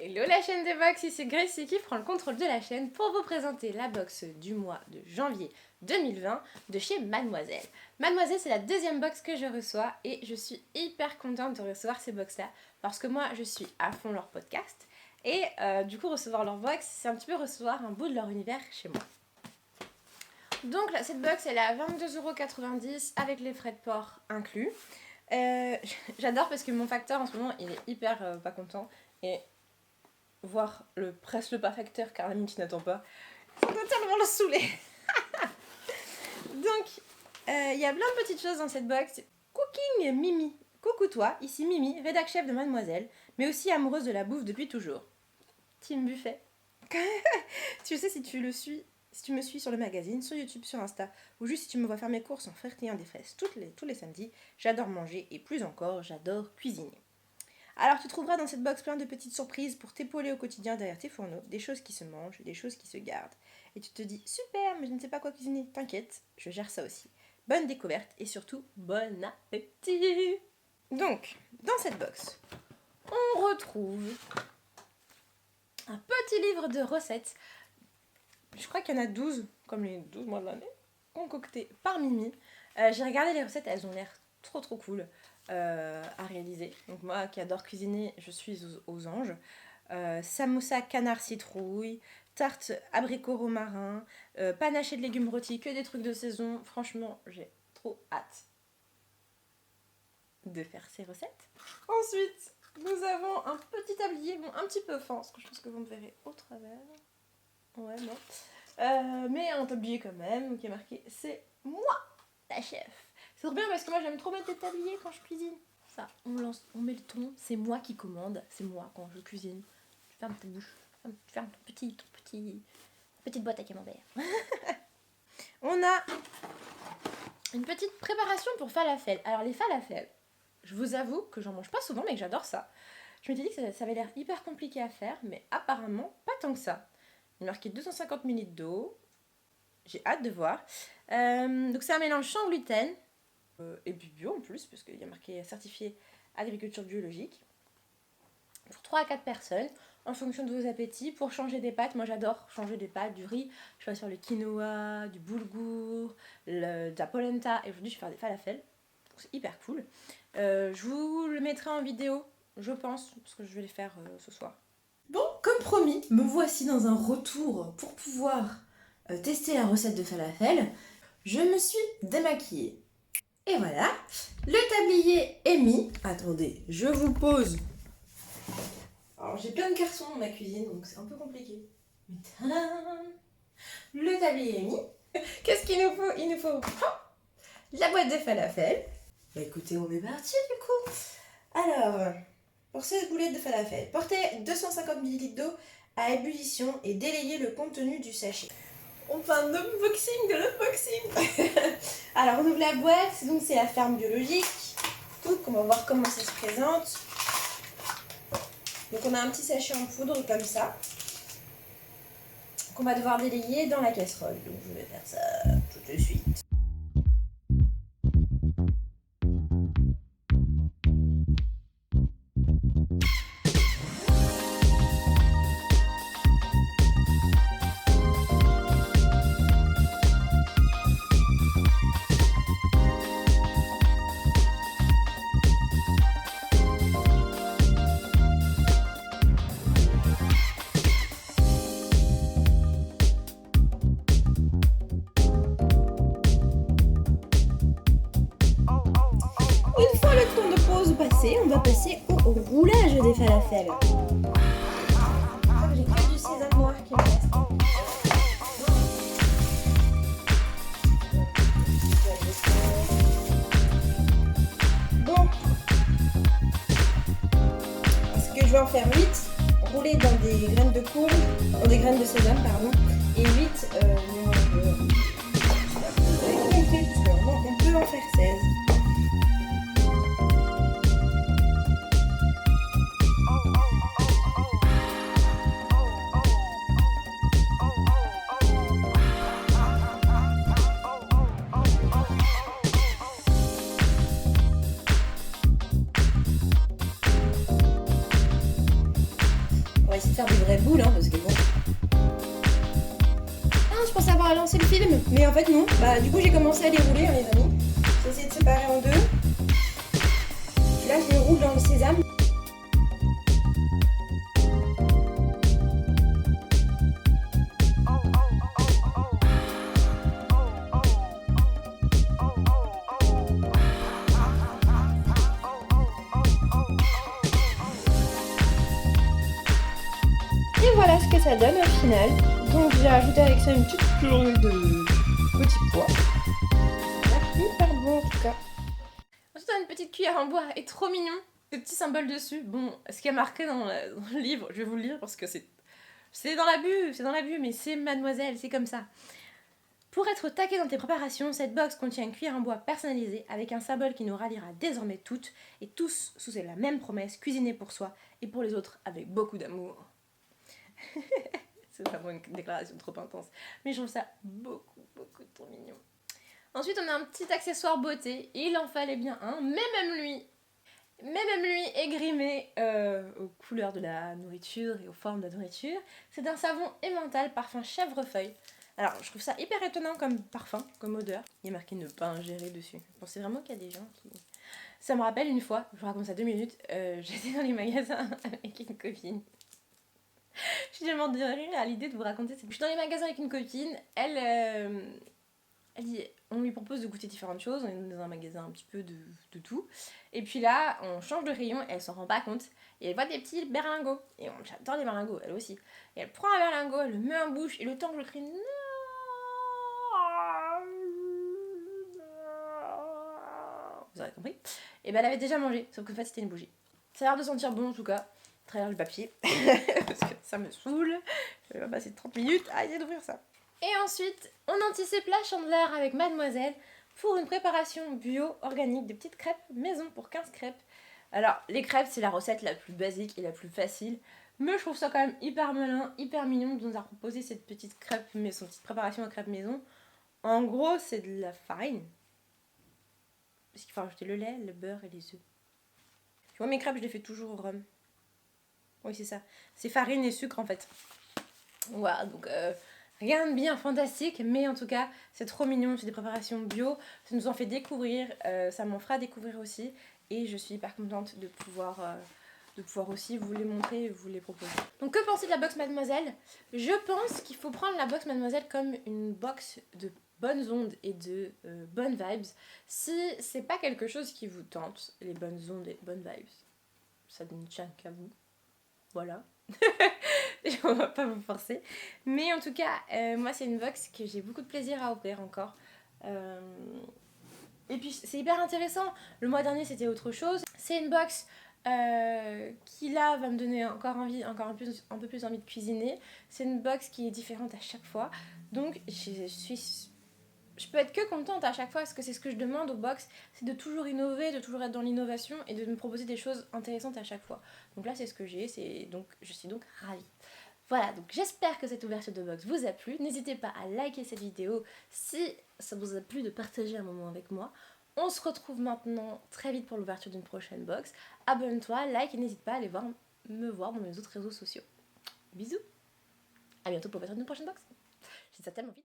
Hello la chaîne des box, ici Gracie qui prend le contrôle de la chaîne pour vous présenter la box du mois de janvier 2020 de chez Mademoiselle. Mademoiselle, c'est la deuxième box que je reçois et je suis hyper contente de recevoir ces box là parce que moi je suis à fond leur podcast et du coup recevoir leur box c'est un petit peu recevoir un bout de leur univers chez moi. Donc là, cette box elle est à 22,90€ avec les frais de port inclus. J'adore parce que mon facteur en ce moment il est hyper pas content et voir presque le pas facteur car la minute n'attend pas, ça doit tellement le saouler. Donc il y a plein de petites choses dans cette box. Cooking Mimi, coucou toi, ici Mimi, rédac chef de Mademoiselle, mais aussi amoureuse de la bouffe depuis toujours. Team Buffet. Tu sais si tu me suis sur le magazine, sur YouTube, sur Insta, ou juste si tu me vois faire mes courses en Ferté des fraises tous les samedis, j'adore manger et plus encore, j'adore cuisiner. Alors tu trouveras dans cette box plein de petites surprises pour t'épauler au quotidien derrière tes fourneaux, des choses qui se mangent et des choses qui se gardent. Et tu te dis super, mais je ne sais pas quoi cuisiner, t'inquiète, je gère ça aussi. Bonne découverte et surtout bon appétit. Donc, dans cette box, on retrouve un petit livre de recettes. Je crois qu'il y en a 12, comme les 12 mois de l'année, concoctés par Mimi. J'ai regardé les recettes, elles ont l'air trop cool. À réaliser. Donc moi qui adore cuisiner, je suis aux anges. Samoussa canard citrouille, tarte abricot romarin, panaché de légumes rôtis, que des trucs de saison. Franchement, j'ai trop hâte de faire ces recettes. Ensuite, nous avons un petit tablier, bon un petit peu fin, parce que je pense que vous me verrez au travers. Ouais, non. Mais un tablier quand même, qui est marqué « C'est moi, la chef ». C'est trop bien parce que moi j'aime trop mettre des tabliers quand je cuisine. Ça, on met le ton, c'est moi qui commande, c'est moi quand je cuisine. Tu fermes ta bouche, tu fermes petite boîte à camembert. On a une petite préparation pour falafel. Alors les falafels, je vous avoue que j'en mange pas souvent mais que j'adore ça. Je m'étais dit que ça avait l'air hyper compliqué à faire, mais apparemment pas tant que ça. Il est marqué 250 ml d'eau. J'ai hâte de voir. Donc c'est un mélange sans gluten. Et puis bio en plus, parce qu'il y a marqué certifié agriculture biologique. Pour 3 à 4 personnes, en fonction de vos appétits. Pour changer des pâtes, moi j'adore changer des pâtes, du riz. Je vais faire le quinoa, du boulgour, de la polenta. Et aujourd'hui je vais faire des falafels. Donc c'est hyper cool. Je vous le mettrai en vidéo, je pense, parce que je vais les faire ce soir. Bon, comme promis, me voici dans un retour pour pouvoir tester la recette de falafel. Je me suis démaquillée. Et voilà, le tablier est mis. Attendez, je vous pose. Alors j'ai plein de cartons dans ma cuisine, donc c'est un peu compliqué. Mais tadam, le tablier est mis. Qu'est-ce qu'il nous faut? Il nous faut la boîte de falafel. Bah écoutez, on est parti du coup. Alors, pour 16 boulettes de falafel, portez 250 ml d'eau à ébullition et délayez le contenu du sachet. On fait un unboxing de l'unboxing. Alors on ouvre la boîte, donc c'est la ferme biologique. Donc on va voir comment ça se présente. Donc on a un petit sachet en poudre comme ça, qu'on va devoir délayer dans la casserole. Donc je vais faire ça tout de suite. Une fois le temps de pause passé, on va passer au roulage des falafels. J'ai que du sésame noir qui me reste. Bon, parce que je vais en faire 8 roulés dans des graines de courge, dans des graines de sésame, pardon, et 8 on peut en faire 16. On va essayer de faire des vraies boules, hein, parce que bon... Ah, je pensais avoir lancé le film, mais en fait non. Bah du coup j'ai commencé à les rouler, hein, les amis. J'ai essayé de séparer en deux. Puis là je les roule dans le sésame. Et voilà ce que ça donne au final. Donc j'ai ajouté avec ça une petite purée de petits pois. Ça a hyper bon en tout cas. Ensuite, on a une petite cuillère en bois et trop mignon. Des petits symboles dessus. Bon, ce qui est marqué dans le livre, je vais vous le lire parce que c'est dans l'abus, mais c'est mademoiselle, c'est comme ça. Pour être taqué dans tes préparations, cette box contient une cuillère en bois personnalisée avec un symbole qui nous ralliera désormais toutes et tous sous la même promesse, cuisiner pour soi et pour les autres avec beaucoup d'amour. C'est vraiment une déclaration trop intense, mais je trouve ça beaucoup trop mignon. Ensuite, on a un petit accessoire beauté, il en fallait bien un, mais même lui est grimé aux couleurs de la nourriture et aux formes de la nourriture. C'est un savon emmental parfum chèvrefeuille. Alors, je trouve ça hyper étonnant comme parfum, comme odeur. Il y a marqué ne pas ingérer dessus. Je pensais vraiment qu'il y a des gens qui... Ça me rappelle une fois, je vous raconte ça 2 minutes, j'étais dans les magasins avec une copine. Je suis tellement dérangée à l'idée de vous raconter. Je suis dans les magasins avec une copine, elle dit, on lui propose de goûter différentes choses, on est dans un magasin un petit peu de tout. Et puis là, on change de rayon et elle s'en rend pas compte. Et elle voit des petits berlingots. Et j'adore les berlingots, elle aussi. Et elle prend un berlingot, elle le met en bouche et le temps que je crie non. Vous aurez compris. Et ben elle avait déjà mangé, sauf qu'en fait c'était une bougie. Ça a l'air de sentir bon en tout cas, à travers le papier. Parce que ça me saoule. Je vais passer 30 minutes à essayer d'ouvrir ça. Et ensuite, on anticipe la chandeleur avec mademoiselle pour une préparation bio organique de petites crêpes maison pour 15 crêpes. Alors, les crêpes, c'est la recette la plus basique et la plus facile, mais je trouve ça quand même hyper malin, hyper mignon de nous avoir proposé cette petite crêpe, mais son petite préparation à crêpes maison. En gros, c'est de la farine, parce qu'il faut rajouter le lait, le beurre et les œufs. Tu vois, mes crêpes, je les fais toujours au rhum. Oui, c'est ça. C'est farine et sucre en fait. Voilà, donc rien de bien fantastique, mais en tout cas, c'est trop mignon, c'est des préparations bio, ça nous en fait découvrir, ça m'en fera découvrir aussi, et je suis hyper contente de pouvoir aussi vous les montrer et vous les proposer. Donc que pensez de la box Mademoiselle ? Je pense qu'il faut prendre la box Mademoiselle comme une box de bonnes ondes et de bonnes vibes. Si c'est pas quelque chose qui vous tente, les bonnes ondes et bonnes vibes, ça ne tient qu'à vous. Voilà. On va pas vous forcer. Mais en tout cas, moi c'est une box que j'ai beaucoup de plaisir à ouvrir encore. Et puis c'est hyper intéressant. Le mois dernier c'était autre chose. C'est une box qui là va me donner encore un peu plus envie de cuisiner. C'est une box qui est différente à chaque fois. Donc je peux être que contente à chaque fois parce que c'est ce que je demande aux box, c'est de toujours innover, de toujours être dans l'innovation et de me proposer des choses intéressantes à chaque fois. Donc là c'est ce que j'ai, je suis donc ravie. Voilà, donc j'espère que cette ouverture de box vous a plu. N'hésitez pas à liker cette vidéo si ça vous a plu de partager un moment avec moi. On se retrouve maintenant très vite pour l'ouverture d'une prochaine box. Abonne-toi, like et n'hésite pas à aller me voir dans mes autres réseaux sociaux. Bisous, à bientôt pour l'ouverture d'une prochaine box. Je dis ça tellement vite.